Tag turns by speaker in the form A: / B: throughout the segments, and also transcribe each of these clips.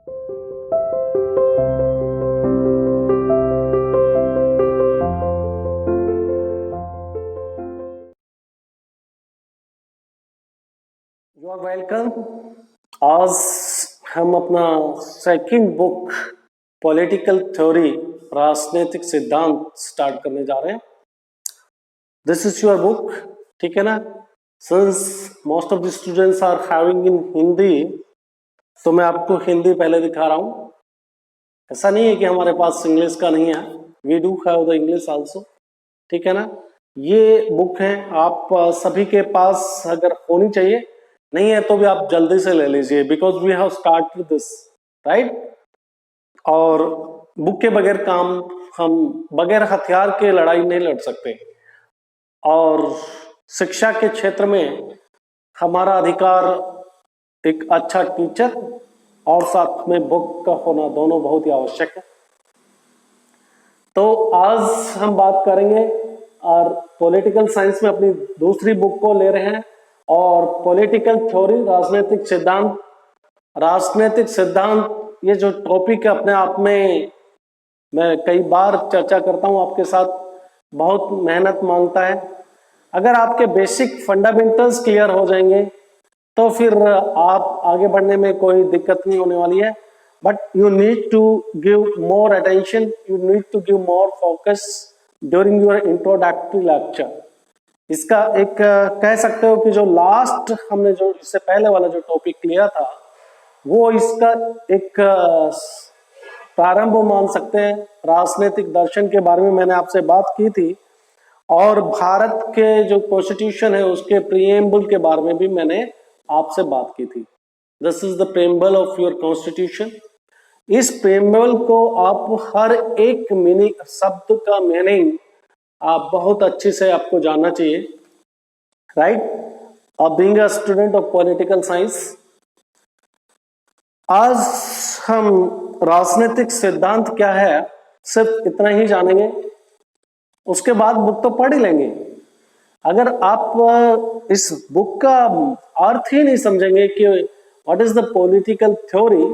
A: You are welcome. आज हम अपना सेकंड बुक पॉलिटिकल थ्योरी राजनीतिक सिद्धांत स्टार्ट करने जा रहे हैं। दिस इज योर बुक, ठीक है ना। Since most of the students are having in Hindi, तो मैं आपको हिंदी पहले दिखा रहा हूं। ऐसा नहीं है कि हमारे पास इंग्लिश का नहीं है, we do have the English also, ठीक है ना। ये बुक है, आप सभी के पास अगर होनी चाहिए, नहीं है तो भी आप जल्दी से ले लीजिए, because we have started this, right. और बुक के बगैर काम, हम बगैर हथियार के लड़ाई नहीं लड़ सकते। और शिक्षा के क्षेत्र में हमारा अधिकार एक अच्छा टीचर और साथ में बुक का होना दोनों बहुत ही आवश्यक है। तो आज हम बात करेंगे और पॉलिटिकल साइंस में अपनी दूसरी बुक को ले रहे हैं, और पॉलिटिकल थ्योरी राजनीतिक सिद्धांत। राजनीतिक सिद्धांत ये जो टॉपिक है अपने आप में मैं कई बार चर्चा करता हूं आपके साथ, बहुत मेहनत मांगता है। अगर आपके बेसिक फंडामेंटल्स क्लियर हो जाएंगे तो फिर आप आगे बढ़ने में कोई दिक्कत नहीं होने वाली है। But you need to give more attention, you need to give more focus during your introductory lecture. इसका एक कह सकते हो कि जो लास्ट हमने जो इससे पहले वाला जो टॉपिक लिया था, वो इसका एक प्रारंभ मान सकते हैं। राजनीतिक दर्शन के बारे में मैंने आपसे बात की थी, और भारत के जो कॉन्स्टिट्यूशन है उसके प्रीएम्बल के बारे में भी मैंने आपसे बात की थी। This is the preamble of your constitution. इस प्रीएम्बल को आप हर एक मीनिंग, शब्द का मीनिंग आप बहुत अच्छे से आपको जानना चाहिए, right. Being a student of political science, आज हम राजनीतिक सिद्धांत क्या है सिर्फ इतना ही जानेंगे, उसके बाद बुक तो पढ़ ही लेंगे। अगर आप इस बुक का अर्थ ही नहीं समझेंगे कि what is the political theory,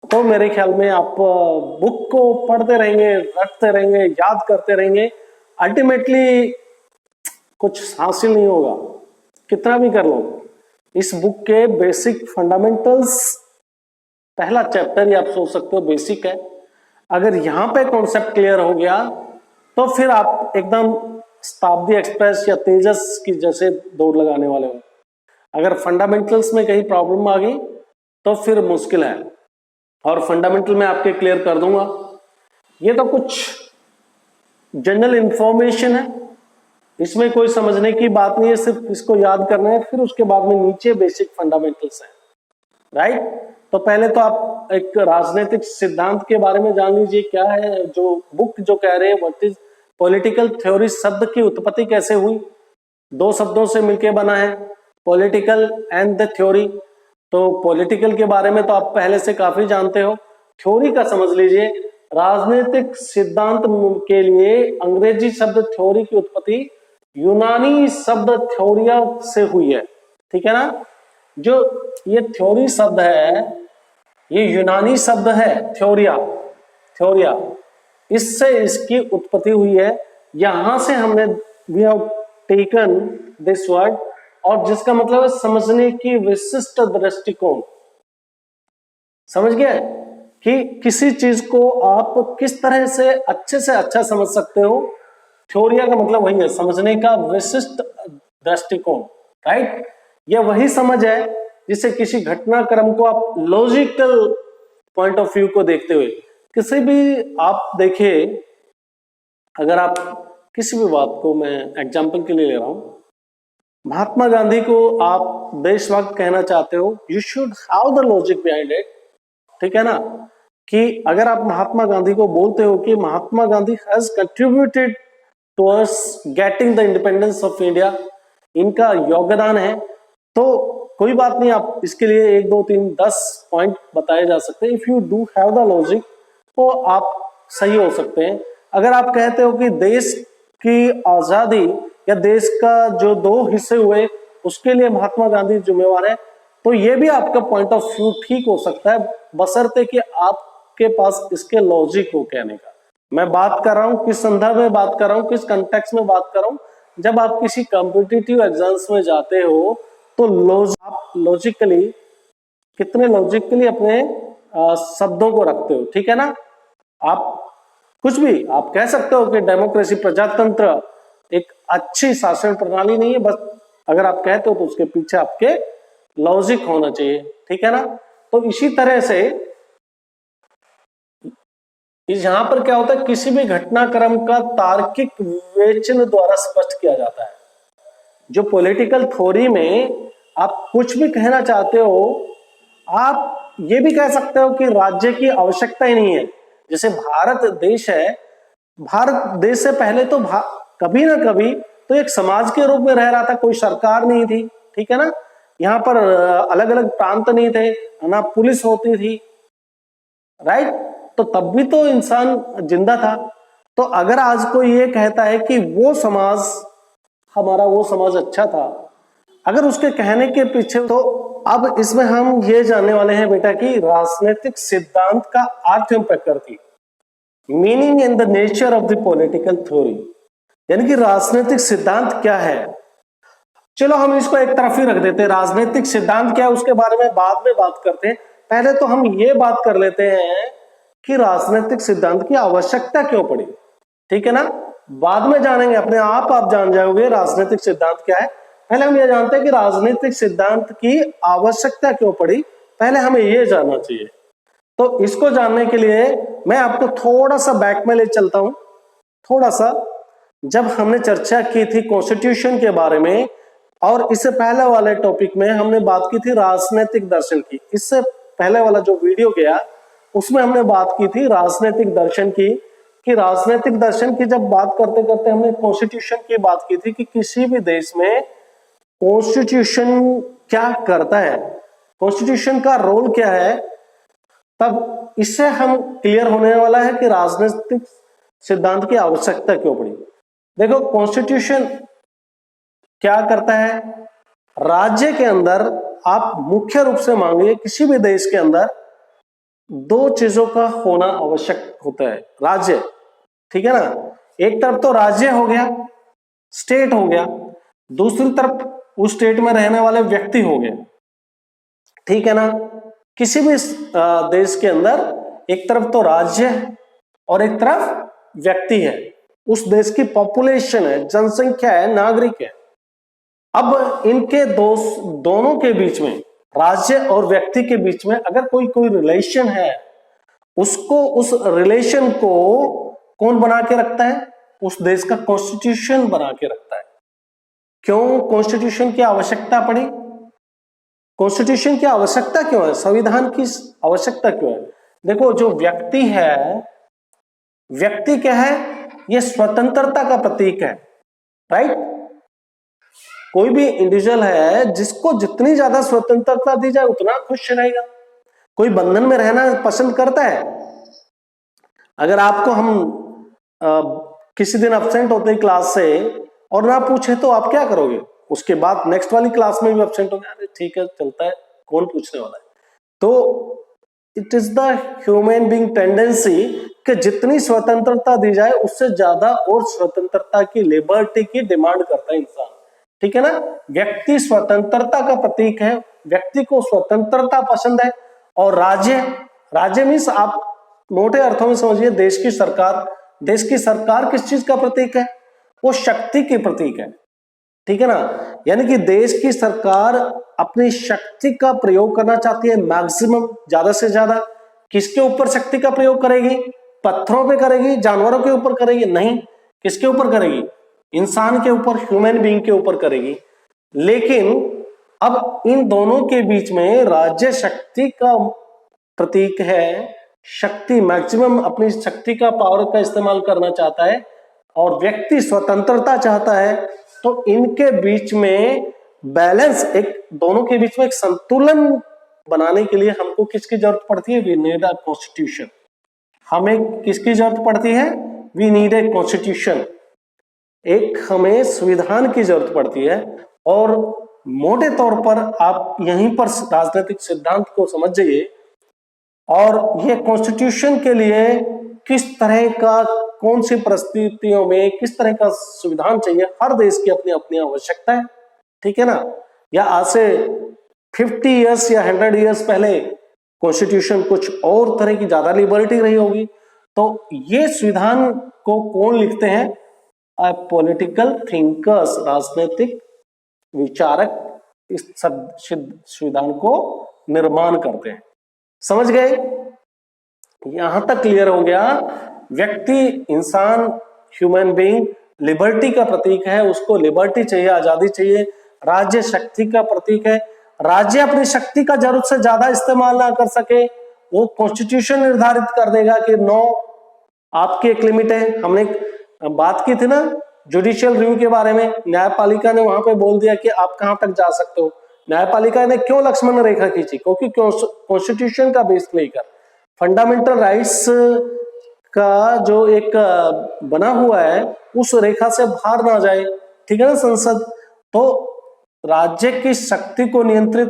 A: तो मेरे ख्याल में आप बुक को पढ़ते रहेंगे, रटते रहेंगे, याद करते रहेंगे, अल्टीमेटली कुछ हासिल नहीं होगा, कितना भी कर लो। इस बुक के बेसिक फंडामेंटल्स, पहला चैप्टर ही आप सोच सकते हो बेसिक है। अगर यहां पे कॉन्सेप्ट क्लियर हो गया तो फिर आप एकदम शताब्दी एक्सप्रेस या तेजस की जैसे दौड़ लगाने वाले हो। अगर फंडामेंटल्स में कहीं प्रॉब्लम आ गई तो फिर मुश्किल है, और फंडामेंटल मैं आपके क्लियर कर दूंगा। ये तो कुछ जनरल इंफॉर्मेशन है, इसमें कोई समझने की बात नहीं है, सिर्फ इसको याद करना है। फिर उसके बाद में नीचे बेसिक फंडामेंटल्स हैं, राइट। तो पहले तो आप एक राजनीतिक सिद्धांत के बारे में जान लीजिए, क्या है जो बुक जो कह रहे हैं, व्हाट इज पॉलिटिकल थ्योरी। शब्द की उत्पत्ति कैसे हुई, दो शब्दों से मिलकर बना है, पॉलिटिकल एंड द थ्योरी। तो पॉलिटिकल के बारे में तो आप पहले से काफी जानते हो, थ्योरी का समझ लीजिए। राजनीतिक सिद्धांत के लिए अंग्रेजी शब्द थ्योरी की उत्पत्ति यूनानी शब्द थ्योरिया से हुई है, ठीक है ना। जो ये थ्योरी शब्द है, ये यूनानी शब्द है, थ्योरिया, थ्योरिया, इससे इसकी उत्पत्ति हुई है। यहां से हमने we have taken this word, और जिसका मतलब है समझने की विशिष्ट दृष्टिकोण। समझ गए कि किसी चीज को आप किस तरह से अच्छा समझ सकते हो। थ्योरिया का मतलब वही है, समझने का विशिष्ट दृष्टिकोण, राइट। यह वही समझ है जिससे किसी घटनाक्रम को आप लॉजिकल पॉइंट ऑफ व्यू को देखते हुए, किसी भी आप देखिए, अगर आप किसी भी बात को, मैं एग्जांपल के लिए ले रहा हूं, महात्मा गांधी को आप देशभक्त कहना चाहते हो, you should have the logic behind it, ठीक है ना। कि अगर आप महात्मा गांधी को बोलते हो कि Mahatma Gandhi has contributed towards getting the independence of India, इनका योगदान है, तो कोई बात नहीं, आप इसके लिए 1 2 3 10 पॉइंट बताए जा सकते हैं। If you do have the logic तो आप सही हो सकते हैं। अगर आप कहते हो कि देश की आजादी या देश का जो 2 हिस्से हुए उसके लिए महात्मा गांधी जिम्मेवार है, तो ये भी आपका पॉइंट ऑफ व्यू ठीक हो सकता है, बशर्ते कि आपके पास इसके लॉजिक हो कहने का। मैं बात कर रहा हूं किस संदर्भ में बात कर रहा हूं, किस कंटेक्स्ट में बात कर रहा हूं। जब आप किसी कॉम्पिटिटिव एग्जाम्स में जाते हो तो आप लॉजिकली कितने लॉजिकली अपने शब्दों को रखते हो, ठीक है ना। आप कुछ भी आप कह सकते हो कि डेमोक्रेसी प्रजातंत्र एक अच्छी शासन प्रणाली नहीं है, बस अगर आप कहते हो तो उसके पीछे आपके लॉजिक होना चाहिए, ठीक है ना। तो इसी तरह से यहां पर क्या होता है, किसी भी घटनाक्रम का तार्किक विवेचन द्वारा स्पष्ट किया जाता है। जो पॉलिटिकल थ्योरी में आप कुछ भी कहना चाहते हो, आप ये भी कह सकते हो कि राज्य की आवश्यकता ही नहीं है। जैसे भारत देश है, भारत देश से पहले तो कभी ना कभी तो एक समाज के रूप में रह रहा था, कोई सरकार नहीं थी, ठीक है ना। यहाँ पर अलग अलग प्रांत नहीं थे, ना पुलिस होती थी, राइट। तो तब भी तो इंसान जिंदा था। तो अगर आज कोई ये कहता है कि वो समाज हमारा वो समाज अच्छा था, अगर उसके कहने के पीछे, तो अब इसमें हम ये जानने वाले हैं बेटा कि राजनीतिक सिद्धांत का अर्थ एवं प्रकृति, meaning and the nature of the political theory, यानी कि राजनीतिक सिद्धांत क्या है। चलो हम इसको एक तरफ ही रख देते हैं, राजनीतिक सिद्धांत क्या है उसके बारे में बाद में बात करते हैं। पहले तो हम ये बात कर लेते हैं कि राजनीतिक सिद्धांत की आवश्यकता क्यों पड़ी, ठीक है ना। बाद में जानेंगे, अपने आप जान जाओगे राजनीतिक सिद्धांत क्या है। पहले हम ये जानते हैं कि राजनीतिक सिद्धांत की आवश्यकता क्यों पड़ी, पहले हमें ये जानना चाहिए। तो इसको जानने के लिए मैं आपको थोड़ा सा बैक में ले चलता हूं। थोड़ा सा, जब हमने चर्चा की थी कॉन्स्टिट्यूशन के बारे में, और इससे पहले वाले टॉपिक में हमने बात की थी राजनीतिक दर्शन की। इससे पहले वाला जो वीडियो गया उसमें हमने बात की थी राजनीतिक दर्शन की, कि राजनीतिक दर्शन की जब बात करते करते हमने कॉन्स्टिट्यूशन की बात की थी कि किसी भी देश में कॉन्स्टिट्यूशन क्या करता है, कॉन्स्टिट्यूशन का रोल क्या है। तब इससे हम क्लियर होने वाला है कि राजनीतिक सिद्धांत की आवश्यकता क्यों पड़ी। देखो कॉन्स्टिट्यूशन क्या करता है, राज्य के अंदर आप मुख्य रूप से मांगिए किसी भी देश के अंदर दो चीजों का होना आवश्यक होता है। राज्य, ठीक है ना, एक तरफ तो राज्य हो गया, स्टेट हो गया, दूसरी तरफ उस स्टेट में रहने वाले व्यक्ति हो गए, ठीक है ना। किसी भी देश के अंदर एक तरफ तो राज्य है और एक तरफ व्यक्ति है, उस देश की पॉपुलेशन है, जनसंख्या है, नागरिक है। अब इनके दोनों के बीच में, राज्य और व्यक्ति के बीच में अगर कोई रिलेशन है, उसको उस रिलेशन को कौन बना के रखता है, उस देश का कॉन्स्टिट्यूशन बना के रखता है। क्यों कॉन्स्टिट्यूशन की आवश्यकता पड़ी, कॉन्स्टिट्यूशन की आवश्यकता क्यों है, संविधान की आवश्यकता क्यों है। देखो जो व्यक्ति है, व्यक्ति क्या है, यह स्वतंत्रता का प्रतीक है, राइट। कोई भी इंडिविजुअल है, जिसको जितनी ज्यादा स्वतंत्रता दी जाए उतना खुश रहेगा। कोई बंधन में रहना पसंद करता है। अगर आपको हम किसी दिन एब्सेंट होते हैं क्लास से और ना पूछे तो आप क्या करोगे, उसके बाद नेक्स्ट वाली क्लास में भी एब्सेंट हो गया, अरे ठीक है चलता है, कौन पूछने वाला है। तो it is the human being tendency कि जितनी स्वतंत्रता दी जाए उससे ज्यादा और स्वतंत्रता की, लिबर्टी की डिमांड करता है इंसान, ठीक है ना। व्यक्ति स्वतंत्रता का प्रतीक है, व्यक्ति को स्वतंत्रता पसंद है। और राज्य मीन्स आप मोटे अर्थों में समझिए देश की सरकार। देश की सरकार किस चीज का प्रतीक है, वो शक्ति की प्रतीक है, ठीक है ना। यानी कि देश की सरकार अपनी शक्ति का प्रयोग करना चाहती है, मैक्सिमम, ज्यादा से ज्यादा। किसके ऊपर शक्ति का प्रयोग करेगी, पत्थरों पे करेगी, जानवरों के ऊपर करेगी, नहीं, किसके ऊपर करेगी, इंसान के ऊपर, ह्यूमन बीइंग के ऊपर करेगी। लेकिन अब इन दोनों के बीच में राज्य शक्ति का प्रतीक है, शक्ति मैक्सिमम अपनी शक्ति का, पावर का इस्तेमाल करना चाहता है, और व्यक्ति स्वतंत्रता चाहता है। तो इनके बीच में बैलेंस, एक दोनों के बीच में एक संतुलन बनाने के लिए हमको किसकी जरूरत पड़ती है, वी नीड अ कॉन्स्टिट्यूशन। हमें किसकी जरूरत पड़ती है, वी नीड ए कॉन्स्टिट्यूशन। एक हमें संविधान की जरूरत पड़ती है। और मोटे तौर पर आप यहीं पर राजनीतिक सिद्धांत को समझ जाइए और ये कॉन्स्टिट्यूशन के लिए किस तरह का, कौन सी परिस्थितियों में किस तरह का संविधान चाहिए। हर देश की अपनी अपनी आवश्यकता है, ठीक है ना। या आज से 50 इयर्स या 100 इयर्स पहले कॉन्स्टिट्यूशन कुछ और तरह की ज्यादा लिबर्टी रही होगी। तो ये संविधान को कौन लिखते हैं? पॉलिटिकल थिंकर्स, राजनीतिक विचारक इस संविधान को निर्माण करते हैं। समझ गए? यहां तक क्लियर हो गया। व्यक्ति, इंसान, ह्यूमन बीइंग लिबर्टी का प्रतीक है, उसको लिबर्टी चाहिए, आजादी चाहिए। राज्य शक्ति का प्रतीक है। राज्य अपनी शक्ति का जरूरत से ज्यादा इस्तेमाल ना कर सके, वो कॉन्स्टिट्यूशन निर्धारित कर देगा कि नो, आपकी एक लिमिट है। हमने बात की थी ना जुडिशियल रिव्यू के बारे में, न्यायपालिका ने वहां पे बोल दिया कि आप कहां तक जा सकते हो। न्यायपालिका ने क्यों लक्ष्मण रेखा खींची? क्योंकि कॉन्स्टिट्यूशन का बेस लेकर फंडामेंटल राइट्स का जो एक बना हुआ है उस रेखा से बाहर ना जाए, ठीक है ना संसद। तो राज्य की शक्ति को नियंत्रित।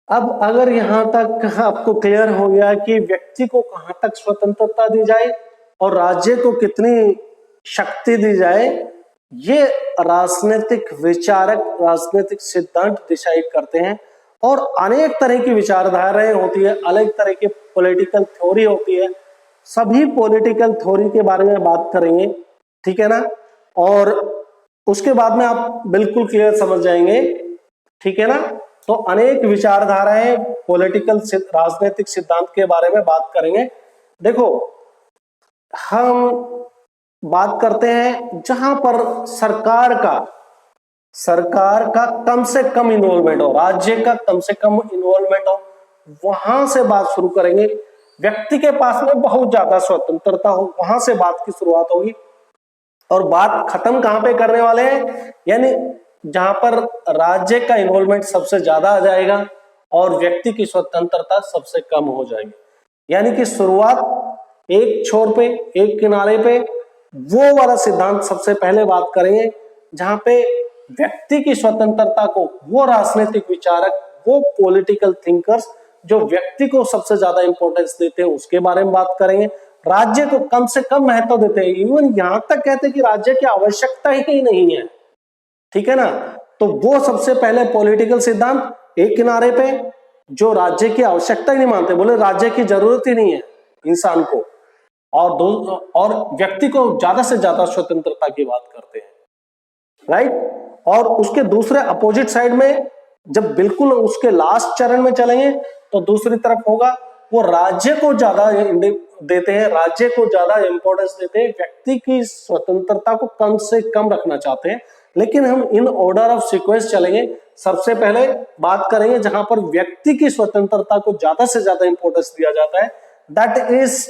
A: अब अगर यहां तक आपको क्लियर हो गया कि व्यक्ति को कहां तक स्वतंत्रता दी जाए और राज्य को कितनी शक्ति दी जाए, ये राजनीतिक विचारक, राजनीतिक सिद्धांत डिसाइड करते हैं। और अनेक तरह की विचारधाराएं होती है, अलग तरह की पॉलिटिकल थ्योरी होती है। सभी पॉलिटिकल थ्योरी के बारे में बात करेंगे, ठीक है ना। और उसके बाद में आप बिल्कुल क्लियर समझ जाएंगे, ठीक है ना। तो अनेक विचारधाराएं पॉलिटिकल राजनीतिक सिद्धांत के बारे में बात करेंगे। देखो, हम बात करते हैं जहां पर सरकार का कम से कम इन्वॉल्वमेंट हो, राज्य का कम से कम इन्वॉल्वमेंट हो, वहां से बात शुरू करेंगे। व्यक्ति के पास में बहुत ज्यादा स्वतंत्रता हो, वहां से बात की शुरुआत होगी। और बात खत्म कहां पे करने वाले हैं? यानी जहां पर राज्य का इन्वॉल्वमेंट सबसे ज्यादा आ जाएगा और व्यक्ति की स्वतंत्रता सबसे कम हो जाएगी। यानी कि शुरुआत एक छोर पे, एक किनारे पे, वो वाला सिद्धांत सबसे पहले बात करेंगे जहां पे व्यक्ति की स्वतंत्रता को वो राजनीतिक विचारक, वो पॉलिटिकल थिंकर्स जो व्यक्ति को सबसे ज्यादा इंपॉर्टेंस देते हैं उसके बारे में बात करेंगे। राज्य को कम से कम महत्व देते हैं, इवन यहां तक कहते हैं कि राज्य की आवश्यकता ही नहीं है, ठीक है ना। तो वो सबसे पहले पॉलिटिकल सिद्धांत एक किनारे पे, जो राज्य की आवश्यकता ही नहीं मानते, बोले राज्य की जरूरत ही नहीं है इंसान को, और व्यक्ति को ज्यादा से ज्यादा स्वतंत्रता की बात करते हैं, राइट। और उसके दूसरे अपोजिट साइड में जब बिल्कुल उसके लास्ट चरण में चलेंगे तो दूसरी तरफ होगा वो राज्य को ज्यादा देते हैं, राज्य को ज्यादा इंपॉर्टेंस देते हैं, व्यक्ति की स्वतंत्रता को कम से कम रखना चाहते हैं। लेकिन हम इन ऑर्डर ऑफ सीक्वेंस चलेंगे। सबसे पहले बात करेंगे जहां पर व्यक्ति की स्वतंत्रता को ज्यादा से ज्यादा इंपॉर्टेंस दिया जाता है, दैट इज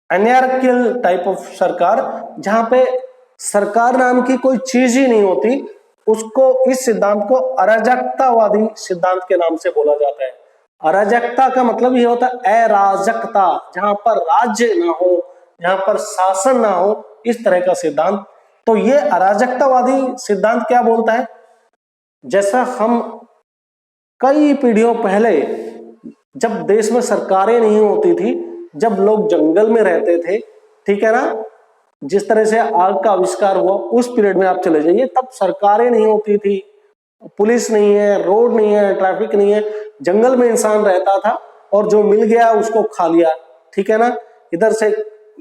A: एनार्कियल टाइप ऑफ सरकार, जहां पे सरकार नाम की कोई चीज ही नहीं होती। उसको, इस सिद्धांत को अराजकतावादी सिद्धांत के नाम से बोला जाता है। अराजकता का मतलब ये होता है अराजकता, जहां पर राज्य ना हो, जहां पर शासन ना हो, इस तरह का सिद्धांत। तो ये अराजकतावादी सिद्धांत क्या बोलता है? जैसा हम कई पीढ़ियों पहले, जब देश में सरकारें नहीं होती थी, जब लोग जंगल में रहते थे, ठीक है ना, जिस तरह से आग का आविष्कार हुआ उस पीरियड में आप चले जाइए, तब सरकारें नहीं होती थी, पुलिस नहीं है, रोड नहीं है, ट्रैफिक नहीं है, जंगल में इंसान रहता था और जो मिल गया उसको खा लिया, ठीक है ना। इधर से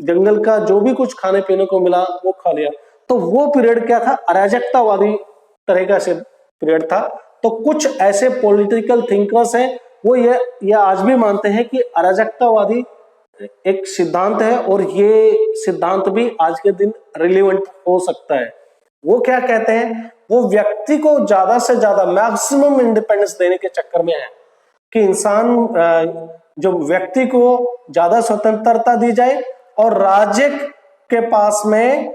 A: जंगल का जो भी कुछ खाने पीने को मिला वो खा लिया। तो वो पीरियड क्या था? अराजकतावादी तरह का पीरियड था। तो कुछ ऐसे पॉलिटिकल थिंकर्स हैं, वो ये आज भी मानते हैं कि अराजकतावादी एक सिद्धांत है और ये सिद्धांत भी आज के दिन रिलेवेंट हो सकता है। वो क्या कहते हैं? वो व्यक्ति को ज्यादा से ज्यादा मैक्सिमम इंडिपेंडेंस देने के चक्कर में है कि इंसान, जो व्यक्ति को ज्यादा स्वतंत्रता दी जाए और राज्य के पास में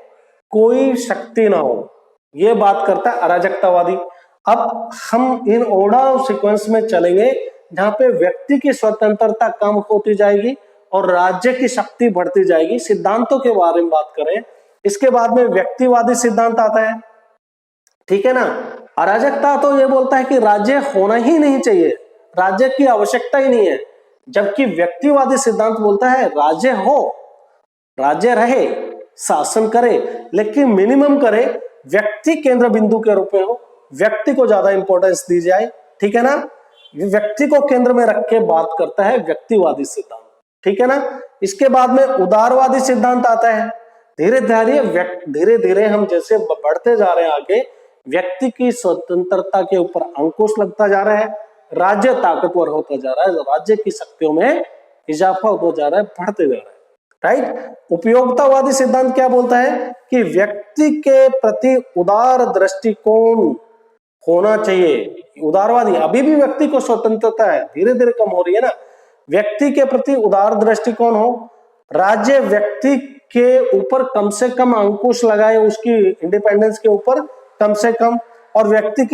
A: कोई शक्ति ना हो, ये बात करता है अराजकतावादी। अब हम इन ऑर्डर ऑफ सीक्वेंस में चलेंगे जहां पे व्यक्ति की स्वतंत्रता कम होती जाएगी और राज्य की शक्ति बढ़ती जाएगी। सिद्धांतों के बारे में बात करें, इसके बाद में व्यक्तिवादी सिद्धांत आता है, ठीक है ना। अराजकता तो ये बोलता है कि राज्य होना ही नहीं चाहिए, राज्य की आवश्यकता ही नहीं है, जबकि व्यक्तिवादी सिद्धांत बोलता है राज्य हो, राज्य रहे, शासन करे, लेकिन मिनिमम करे, व्यक्ति केंद्र बिंदु के रूप में हो, व्यक्ति को ज्यादा इंपॉर्टेंस दी जाए, ठीक है ना। व्यक्ति को केंद्र में रख के बात करता है व्यक्तिवादी सिद्धांत, ठीक है ना। इसके बाद में उदारवादी सिद्धांत आता है। धीरे धीरे हम जैसे बढ़ते जा रहे हैं आगे, व्यक्ति की स्वतंत्रता के ऊपर अंकुश लगता जा रहा है, राज्य ताकतवर होता जा रहा है, राज्य की शक्तियों में इजाफा होता जा रहा है, बढ़ते जा रहा है, राइट। उपयोगितावादी सिद्धांत क्या बोलता है कि व्यक्ति के प्रति उदार दृष्टिकोण होना चाहिए। उदारवादी, अभी भी व्यक्ति को स्वतंत्रता है, धीरे धीरे कम हो रही है ना, व्यक्ति के प्रति उदार दृष्टिकोण हो, राज्य व्यक्ति के ऊपर कम से कम अंकुश लगाए, उसकी इंडिपेंडेंस के ऊपर कम से कम, और व्यक्ति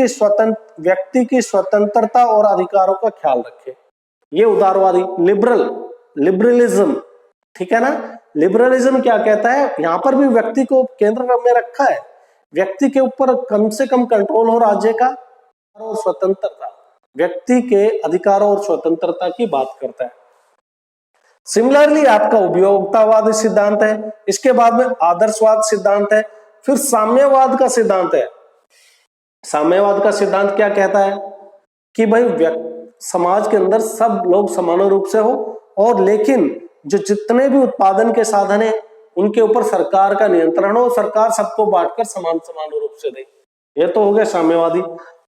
A: की स्वतंत्रता और अधिकारों का ख्याल रखे, ये उदारवादी। लिबरलिज्म, ठीक है ना। लिबरलिज्म क्या कहता है, यहां पर भी व्यक्ति को केंद्र में रखा है, व्यक्ति के ऊपर कम से कम कंट्रोल हो राज्य का, और स्वतंत्रता, व्यक्ति के अधिकारों और स्वतंत्रता की बात करता है। सिमिलरली आपका उपयोगितावादी सिद्धांत है, इसके बाद में आदर्शवाद सिद्धांत है, फिर साम्यवाद का सिद्धांत है। साम्यवाद का सिद्धांत क्या कहता है कि भाई समाज के अंदर सब लोग समान रूप से हो, और लेकिन जो जितने भी उत्पादन के साधन है उनके ऊपर सरकार का नियंत्रण हो, सरकार सबको बांटकर समान रूप से दे। ये तो हो गया साम्यवादी।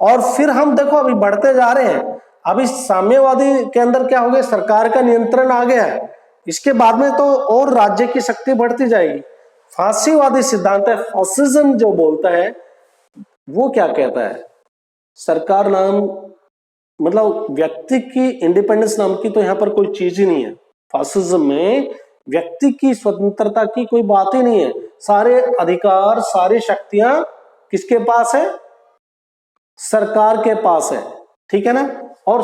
A: और फिर हम देखो अभी बढ़ते जा रहे हैं, अभी साम्यवादी के अंदर क्या हो गया, सरकार का नियंत्रण आ गया है, इसके बाद में तो और राज्य की शक्ति बढ़ती जाएगी। फासीवादी सिद्धांत है, फासिज्म जो बोलता है वो क्या कहता है, सरकार नाम मतलब व्यक्ति की इंडिपेंडेंस नाम की तो यहां पर कोई चीज ही नहीं है। फासिज्म में व्यक्ति की स्वतंत्रता की कोई बात ही नहीं है, सारे अधिकार सारी शक्तियां किसके पास है, सरकार के पास है, ठीक है ना। और